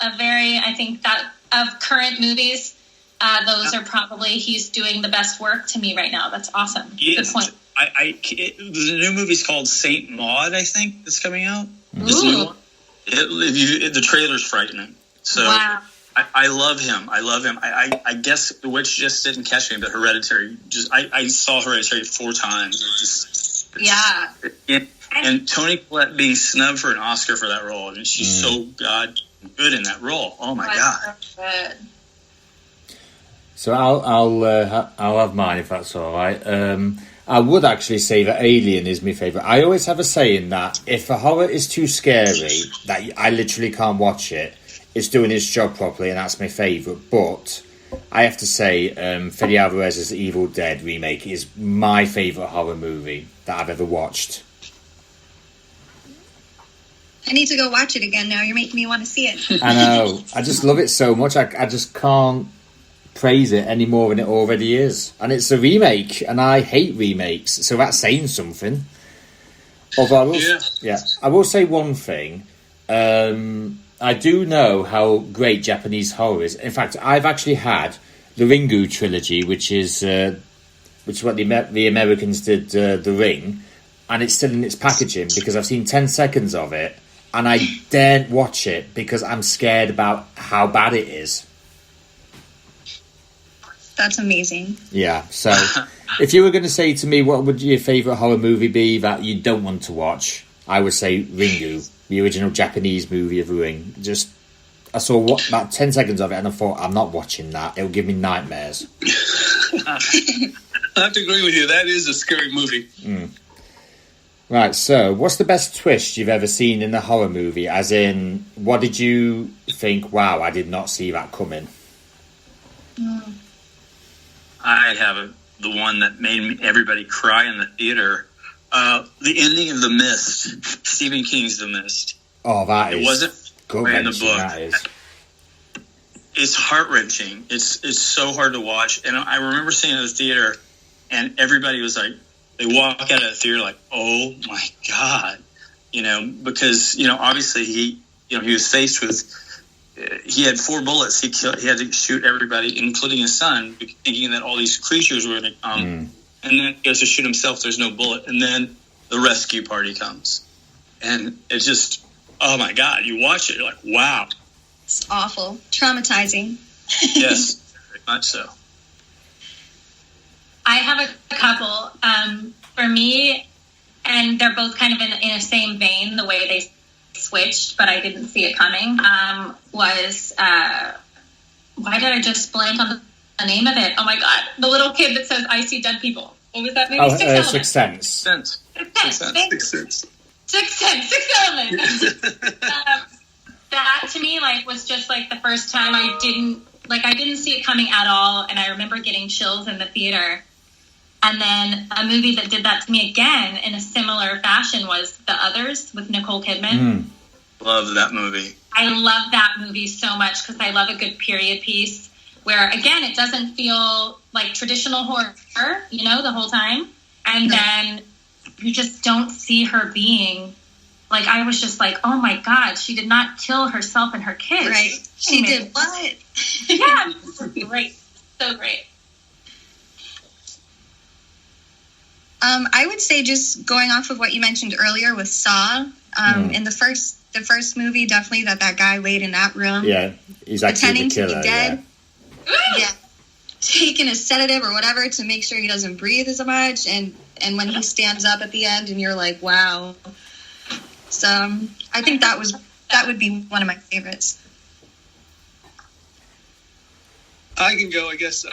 a very, I think that of current movies, those are probably, he's doing the best work to me right now. That's awesome. Yes. Good point. The new movie's called Saint Maud, I think, that's coming out. This Ooh. new one. The trailer's frightening. So wow. I love him. I guess The Witch just didn't catch me, but Hereditary, I saw Hereditary 4 times. And Toni Collette being snubbed for an Oscar for that role. I mean, she's so good in that role. Oh my God. Good. So I'll have mine if that's all right. I would actually say that Alien is my favourite. I always have a saying that if a horror is too scary, that I literally can't watch it, it's doing its job properly, and that's my favourite. But I have to say, Fede Alvarez's Evil Dead remake is my favourite horror movie that I've ever watched. I need to go watch it again now. You're making me want to see it. I know. I just love it so much. I just can't praise it any more than it already is. And it's a remake, and I hate remakes, so that's saying something. Although I will say one thing. I do know how great Japanese horror is. In fact, I've actually had the Ringu trilogy, which is what the Americans did, The Ring, and it's still in its packaging because I've seen 10 seconds of it, and I daren't watch it because I'm scared about how bad it is. That's amazing. Yeah, so if you were going to say to me what would your favourite horror movie be that you don't want to watch, I would say Ringu, the original Japanese movie of The Ring. I saw about 10 seconds of it and I thought, I'm not watching that. It'll give me nightmares. I have to agree with you. That is a scary movie. Right, so what's the best twist you've ever seen in a horror movie? As in, what did you think, wow, I did not see that coming? I have the one that made everybody cry in the theater. The ending of The Mist, Stephen King's The Mist. Oh, that is... It wasn't good in the mention, book. that is. It's heart-wrenching. It's so hard to watch. And I remember seeing it in the theater, and everybody was like, they walk out of the theater like, oh my God. Because, obviously he was faced with, he had 4 bullets. He had to shoot everybody, including his son, thinking that all these creatures were going to come. And then he goes to shoot himself. There's no bullet. And then the rescue party comes. And it's just, oh my God, you watch it. You're like, wow. It's awful. Traumatizing. Yes, very much so. I have a couple. For me, and they're both kind of in the same vein, the way they switched, but I didn't see it coming, was, why did I just blank on the name of it? Oh my God. The little kid that says, I see dead people. What was that movie? Sixth Sense. Sixth Element. That to me, was just the first time I didn't see it coming at all. And I remember getting chills in the theater. And then a movie that did that to me again in a similar fashion was The Others with Nicole Kidman. Love that movie. I love that movie so much because I love a good period piece where, again, it doesn't feel like traditional horror, the whole time. And then you just don't see her being, I was just like, oh my God, she did not kill herself and her kids. Right. She did what? Yeah. Great. So great. I would say, just going off of what you mentioned earlier with Saw, in the first movie, definitely that guy laid in that room. Yeah, he's actually the killer. To be dead. Yeah. Taking a sedative or whatever to make sure he doesn't breathe as much, and when he stands up at the end, and you're like, wow. So I think that would be one of my favorites. I can go, I guess.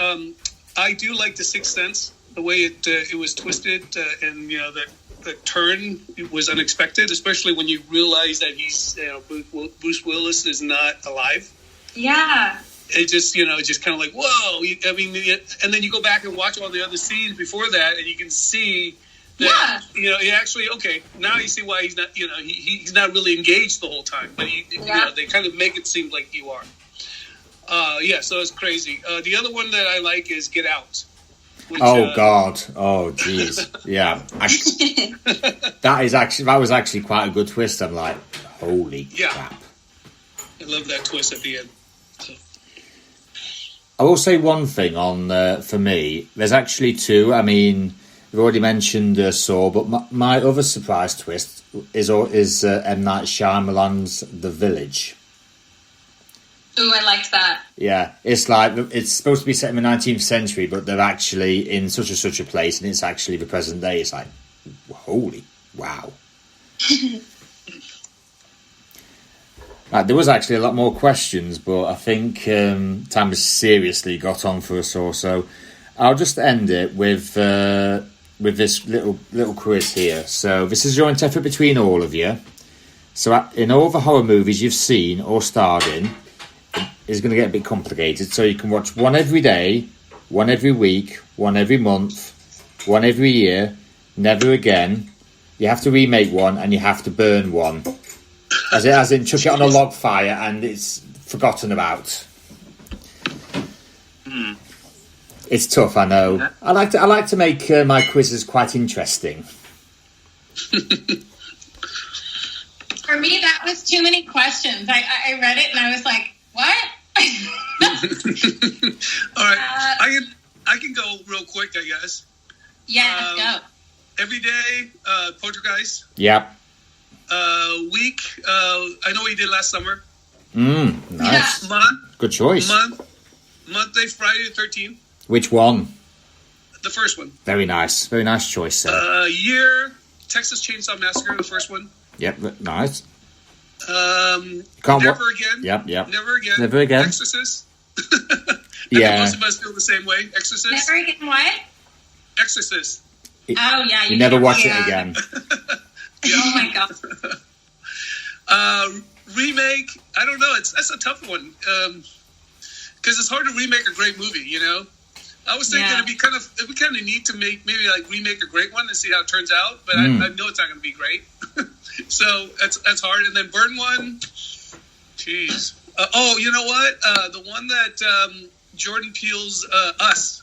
I do like The Sixth Sense. The way it was twisted, and the turn was unexpected, especially when you realize that he's Bruce Willis is not alive. Yeah. It just kind of like, whoa. And then you go back and watch all the other scenes before that, and you can see that he actually, okay, now you see why he's not he's not really engaged the whole time, but they kind of make it seem like you are. So it's crazy. The other one that I like is Get Out. Which, God! Oh, jeez! Yeah, that was actually quite a good twist. I'm like, holy crap! I love that twist at the end. So. I will say one thing on for me. There's actually 2. I mean, we've already mentioned Saw, but my other surprise twist is M. Night Shyamalan's The Village. Ooh, I liked that. Yeah, it's supposed to be set in the 19th century, but they're actually in such a place, and it's actually the present day. It's like, holy wow. There was actually a lot more questions, but I think time has seriously got on for us all. So I'll just end it with this little quiz here. So this is joint effort between all of you. So in all the horror movies you've seen or starred in, is going to get a bit complicated, so you can watch one every day, one every week, one every month, one every year, never again. You have to remake one, and you have to burn one, as in chuck it on a log fire and it's forgotten about. It's tough, I know. I like to make my quizzes quite interesting. For me, that was too many questions. I read it and I was like, what? All right. I can go real quick, I guess. Yeah, go. Every day, Poltergeist. Yep. Week, I know what you did last summer. Nice. Month. Good choice. Monday, Friday the 13th. Which one? The first one. Very nice. Very nice choice, sir. Year, Texas Chainsaw Massacre, the first one. Yep, nice. Never Again. Yep. Never Again. Exorcist. Yeah. Most of us feel the same way. Exorcist. Never Again what? Exorcist. Oh, yeah. You never watch it again. Oh, my God. Remake, I don't know. That's a tough one. Because it's hard to remake a great movie, you know? I was thinking it'd be kind of neat to maybe remake a great one and see how it turns out, but I know it's not going to be great. So that's hard. And then burn one, jeez. You know what? The one that Jordan Peele's Us.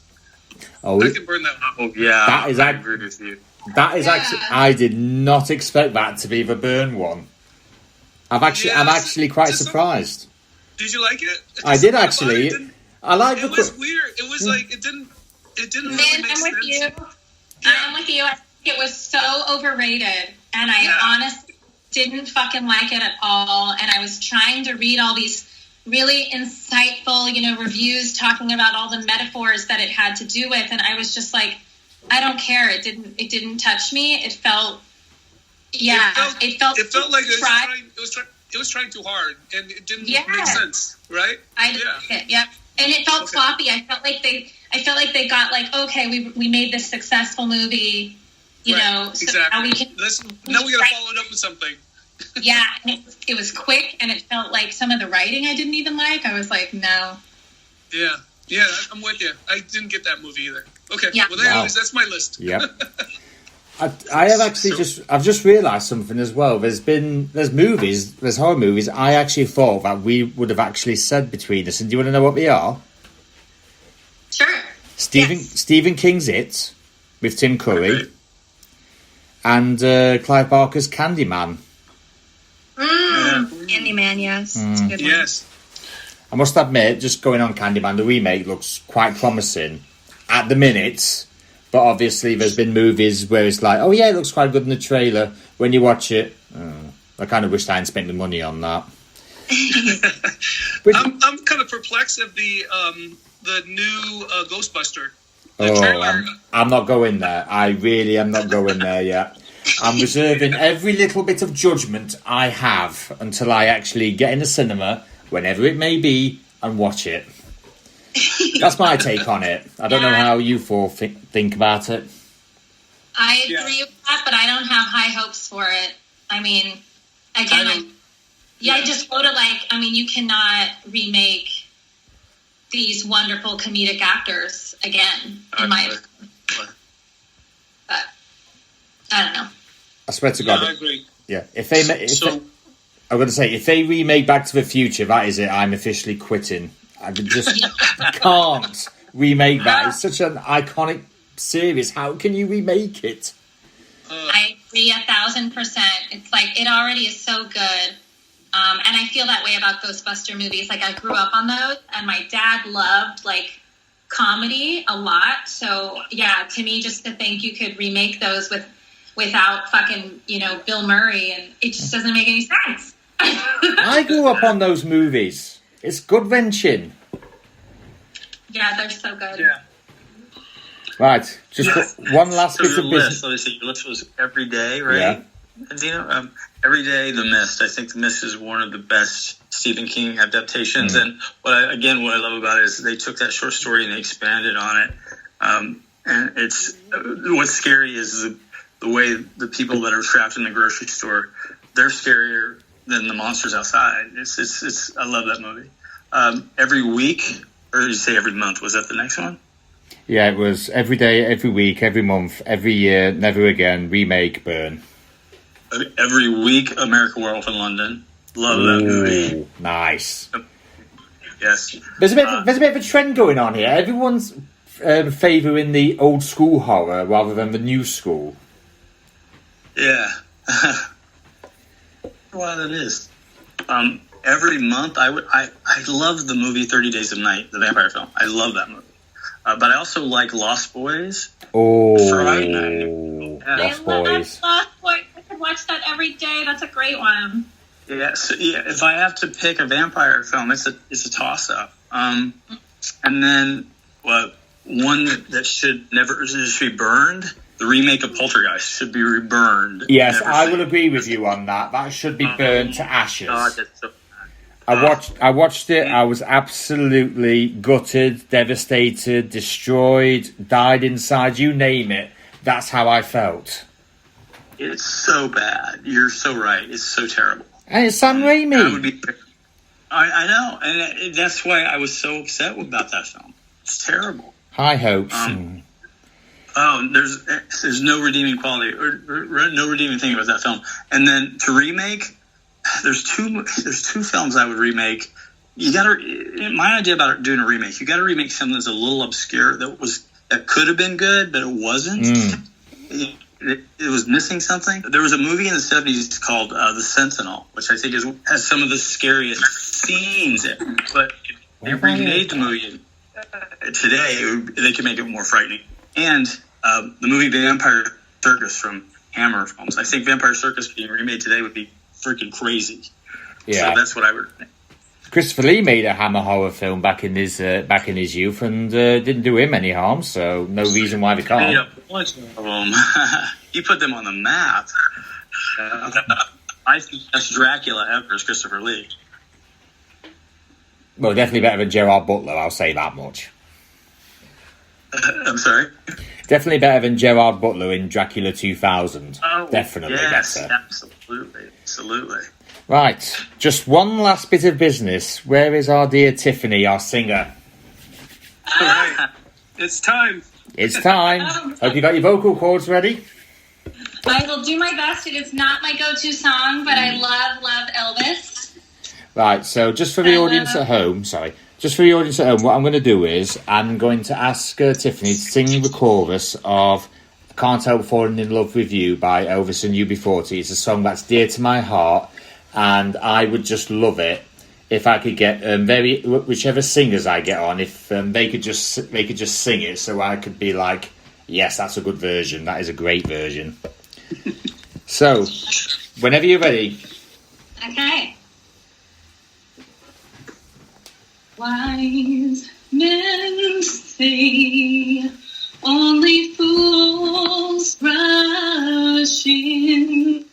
Oh, I can burn that one. Oh yeah, that is. I agree with you. That is actually. I did not expect that to be the burn one. I'm actually quite surprised. Did you like it? I did actually. I like it. Was weird. It was like it didn't really make sense. I'm with you. I think it was so overrated, and I honestly didn't fucking like it at all. And I was trying to read all these really insightful, reviews talking about all the metaphors that it had to do with, and I was just like, I don't care. It didn't touch me. It felt like it was trying too hard, and it didn't make sense, right? Yep. And it felt sloppy. I felt like they got okay, we made this successful movie, know. Exactly. So now we gotta follow it up with something. Yeah, and it was quick, and it felt like some of the writing I didn't even like. I was like, no. Yeah, I'm with you. I didn't get that movie either. Okay, well, anyways, that's my list. Yep. I have actually I've just realised something as well. There's horror movies I actually thought that we would have actually said between us. And do you want to know what they are? Sure. Stephen King's It with Tim Curry and Clive Barker's Candyman. Candyman, yes. It's a good one. Yes. I must admit, just going on Candyman, the remake looks quite promising at the minute. But obviously, there's been movies where it's like, oh yeah, it looks quite good in the trailer. When you watch it, I kind of wish I hadn't spent the money on that. I'm kind of perplexed at the new Ghostbuster. I'm not going there. I really am not going there yet. I'm reserving every little bit of judgment I have until I actually get in the cinema, whenever it may be, and watch it. That's my take on it. I don't know how you four think about it. I agree with that, but I don't have high hopes for it. I mean, again, I just go to you cannot remake these wonderful comedic actors again, in my opinion. But I don't know. I swear to God. I agree. Yeah, I'm going to say, if they remake Back to the Future, that is it. I'm officially quitting. I just can't remake that. It's such an iconic series. How can you remake it? I agree 1,000%. It's like, it already is so good. And I feel that way about Ghostbuster movies. Like, I grew up on those, and my dad loved, comedy a lot. So, yeah, to me, just to think you could remake those without fucking, Bill Murray, and it just doesn't make any sense. I grew up on those movies. It's good wrenching. Yeah, they're so good. Yeah. Right, just one last bit of business. Obviously, your list was Every Day, right? Yeah. And, Every Day, The Mist. I think The Mist is one of the best Stephen King adaptations. And what I love about it is they took that short story and they expanded on it. And it's what's scary is the way the people that are trapped in the grocery store, they're scarier than the monsters outside. It's I love that movie. Every week, or did you say every month? Was that the next one? Yeah, it was Every Day, Every Week, Every Month, Every Year, Never Again, Remake, Burn. Every Week, American Werewolf in London. Love that movie. Nice. Yes. There's a bit of a trend going on here. Everyone's favouring the old school horror rather than the new school. Yeah. why that is. Every month, I love the movie 30 Days of Night, the vampire film. I love that movie. But I also like Lost Boys. Oh, Friday Night. Lost Boys. Lost Boys. I could watch that every day. That's a great one. Yeah, so, if I have to pick a vampire film, it's a toss-up. And then one that should be burned. The remake of Poltergeist should be reburned. Yes, I will agree with you on that. That should be burned to ashes. God, that's so I watched it. I was absolutely gutted, devastated, destroyed, died inside. You name it. That's how I felt. It's so bad. You're so right. It's so terrible. And it's Sam Raimi. I know, and that's why I was so upset about that film. It's terrible. High hopes. There's no redeeming quality or no redeeming thing about that film. And then to remake, there's two films I would remake. My idea about doing a remake, you got to remake something that's a little obscure that could have been good, but it wasn't. It was missing something. There was a movie in the 70s called The Sentinel, which I think has some of the scariest scenes. But if they remade the movie today, they could make it more frightening. And the movie Vampire Circus from Hammer Films. I think Vampire Circus being remade today would be freaking crazy. Yeah, so that's what I would. Christopher Lee made a Hammer horror film back in his youth, and didn't do him any harm. So no reason why they can't. Made a bunch of them. He put them on the map. I think that's Dracula ever is Christopher Lee. Well, definitely better than Gerard Butler. I'll say that much. I'm sorry? Definitely better than Gerard Butler in Dracula 2000. Oh, definitely yes, better. Absolutely. Right, just one last bit of business. Where is our dear Tiffani, our singer? All right. It's time. It's time. Hope you got your vocal cords ready. I will do my best. It is not my go-to song, but I love Elvis. Right, so just for the audience at home, what I'm going to do is I'm going to ask Tiffani to sing the chorus of Can't Help Falling in Love with You by Elvis and UB40. It's a song that's dear to my heart, and I would just love it if I could get whichever singers I get on, if they could just sing it, so I could be like, yes, that's a good version. That is a great version. So, whenever you're ready. Okay. Wise men say only fools rush in,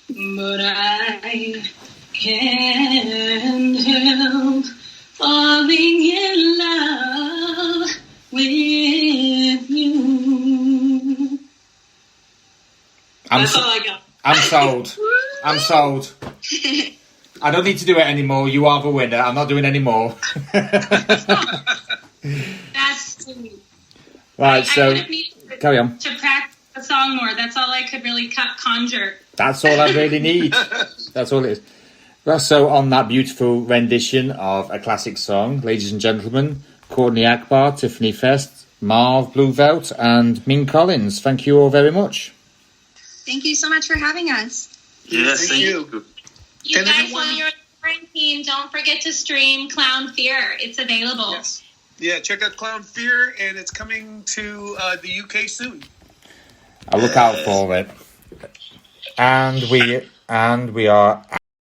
but I can't help falling in love with you. That's all I got. I'm sold. I don't need to do it anymore. You are the winner. I'm not doing any more. That's sweet. Right, so carry on. To practice the song more. That's all I could really conjure. That's all I really need. That's all it is. Well, so on that beautiful rendition of a classic song, ladies and gentlemen, Courtney Akbar, Tiffani Fest, Marv Bluevelt, and Ming Collins. Thank you all very much. Thank you so much for having us. Yes, thank you. You guys, while you're in quarantine, don't forget to stream Clown Fear. It's available. Yes. Yeah, check out Clown Fear, and it's coming to the UK soon. I'll look out for it. And we are